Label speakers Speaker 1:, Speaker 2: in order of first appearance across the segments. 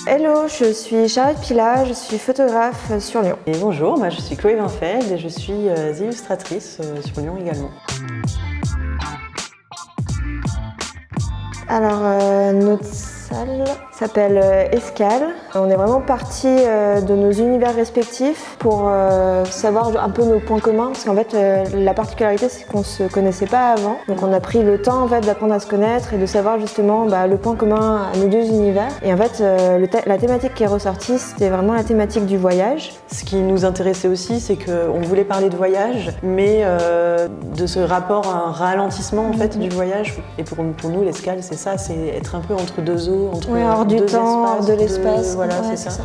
Speaker 1: Hello, je suis Charlotte Pila, je suis photographe sur Lyon.
Speaker 2: Et bonjour, moi je suis Chloé Winfeld et je suis illustratrice sur Lyon également.
Speaker 1: Alors, notre salle s'appelle Escale. On est vraiment parti de nos univers respectifs pour savoir un peu nos points communs. Parce qu'en fait, la particularité, c'est qu'on ne se connaissait pas avant. Donc on a pris le temps en fait, d'apprendre à se connaître et de savoir justement le point commun à nos deux univers. Et en fait, la thématique qui est ressortie, c'était vraiment la thématique du voyage.
Speaker 2: Ce qui nous intéressait aussi, c'est qu'on voulait parler de voyage, mais de ce rapport à un ralentissement en fait, du voyage. Et pour nous, l'escale, c'est ça, c'est être un peu entre deux eaux, entre
Speaker 1: hors du temps, hors de l'espace.
Speaker 2: Voilà,
Speaker 1: ouais,
Speaker 2: c'est ça.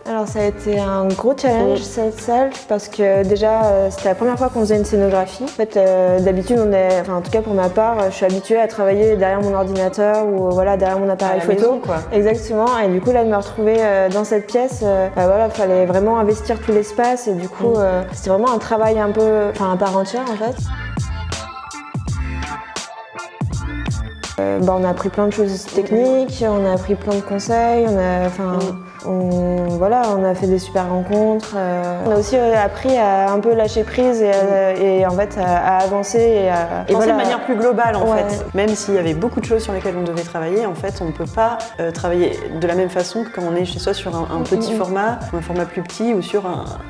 Speaker 1: Alors ça a été un gros challenge cette salle parce que déjà c'était la première fois qu'on faisait une scénographie. En fait d'habitude en tout cas pour ma part, je suis habituée à travailler derrière mon ordinateur ou derrière mon appareil photo.
Speaker 2: Maison, quoi.
Speaker 1: Exactement. Et du coup là de me retrouver dans cette pièce, fallait vraiment investir tout l'espace et du coup c'était vraiment un travail un peu, à part entière en fait. On a appris plein de choses techniques, on a appris plein de conseils, on a fait des super rencontres. On a aussi appris à un peu lâcher prise et en fait à avancer et à
Speaker 2: penser de manière plus globale en fait. Même s'il y avait beaucoup de choses sur lesquelles on devait travailler, en fait on ne peut pas travailler de la même façon que quand on est chez soi sur un petit format, ou un format plus petit ou sur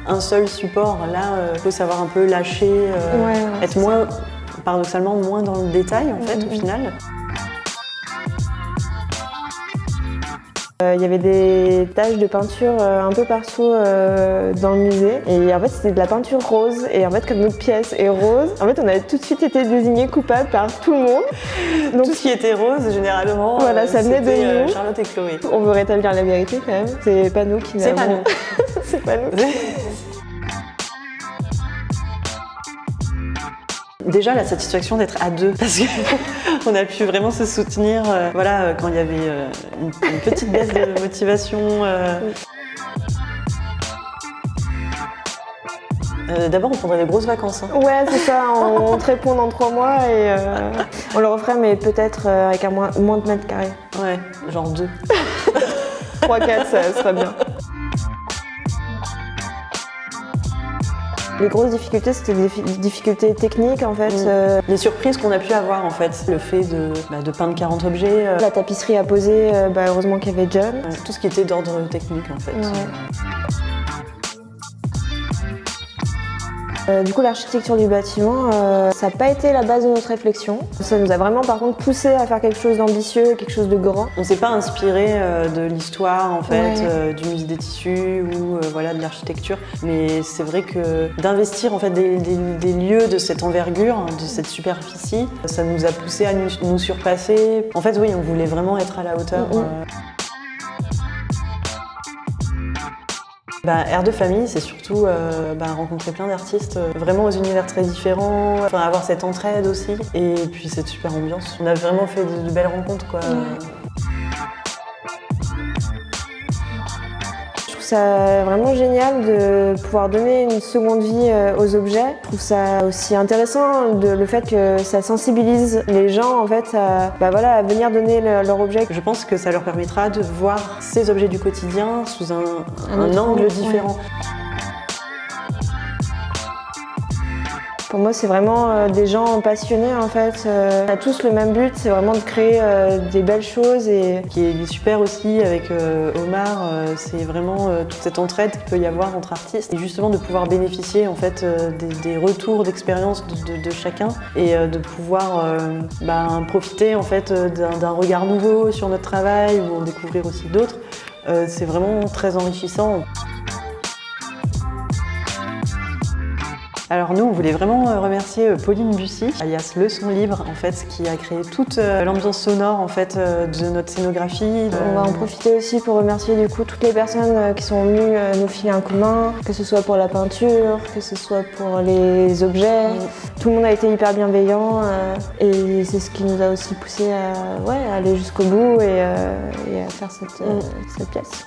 Speaker 2: un seul support. Là, il faut savoir un peu lâcher, être moins, paradoxalement moins dans le détail en fait au final.
Speaker 1: Il y avait des taches de peinture un peu partout dans le musée et en fait c'était de la peinture rose et en fait comme notre pièce est rose, en fait on a tout de suite été désignés coupables par tout le monde.
Speaker 2: Donc tout ce qui était rose généralement,
Speaker 1: ça venait de nous.
Speaker 2: Charlotte et Chloé.
Speaker 1: On veut rétablir la vérité quand même, c'est pas nous qui
Speaker 2: C'est pas nous.
Speaker 1: C'est pas nous.
Speaker 2: Déjà la satisfaction d'être à deux parce qu'on a pu vraiment se soutenir quand il y avait une petite baisse de motivation. D'abord on prendrait des grosses vacances.
Speaker 1: Ouais c'est ça, on te répond dans 3 mois et on le referait mais peut-être avec moins de mètres carrés.
Speaker 2: Ouais, genre 2.
Speaker 1: 3-4 ça serait bien. Les grosses difficultés, c'était des difficultés techniques en fait.
Speaker 2: Les surprises qu'on a pu avoir en fait, le fait de peindre 40 objets.
Speaker 1: La tapisserie à poser, heureusement qu'il y avait John.
Speaker 2: Tout ce qui était d'ordre technique en fait.
Speaker 1: Du coup, l'architecture du bâtiment, ça n'a pas été la base de notre réflexion. Ça nous a vraiment par contre poussé à faire quelque chose d'ambitieux, quelque chose de grand.
Speaker 2: On ne s'est pas inspiré de l'histoire en fait, du musée des tissus ou de l'architecture, mais c'est vrai que d'investir en fait des lieux de cette envergure, de cette superficie, ça nous a poussé à nous surpasser. En fait, oui, on voulait vraiment être à la hauteur. Air de famille, c'est surtout rencontrer plein d'artistes vraiment aux univers très différents, avoir cette entraide aussi et puis cette super ambiance. On a vraiment fait de belles rencontres quoi.
Speaker 1: Je trouve ça vraiment génial de pouvoir donner une seconde vie aux objets. Je trouve ça aussi intéressant le fait que ça sensibilise les gens en fait à venir donner leur objet.
Speaker 2: Je pense que ça leur permettra de voir ces objets du quotidien sous un angle différent.
Speaker 1: Pour moi, c'est vraiment des gens passionnés en fait. On a tous le même but, c'est vraiment de créer des belles choses. Et
Speaker 2: ce qui est super aussi avec Omar, c'est vraiment toute cette entraide qu'il peut y avoir entre artistes et justement de pouvoir bénéficier en fait des retours d'expérience de chacun et de pouvoir profiter en fait d'un regard nouveau sur notre travail ou en découvrir aussi d'autres. C'est vraiment très enrichissant. Alors nous, on voulait vraiment remercier Pauline Bussy, alias Le Son Libre, en fait, qui a créé toute l'ambiance sonore en fait de notre scénographie.
Speaker 1: On va en profiter aussi pour remercier du coup toutes les personnes qui sont venues nous filer un coup de main, que ce soit pour la peinture, que ce soit pour les objets. Tout le monde a été hyper bienveillant et c'est ce qui nous a aussi poussé à aller jusqu'au bout et à faire cette pièce.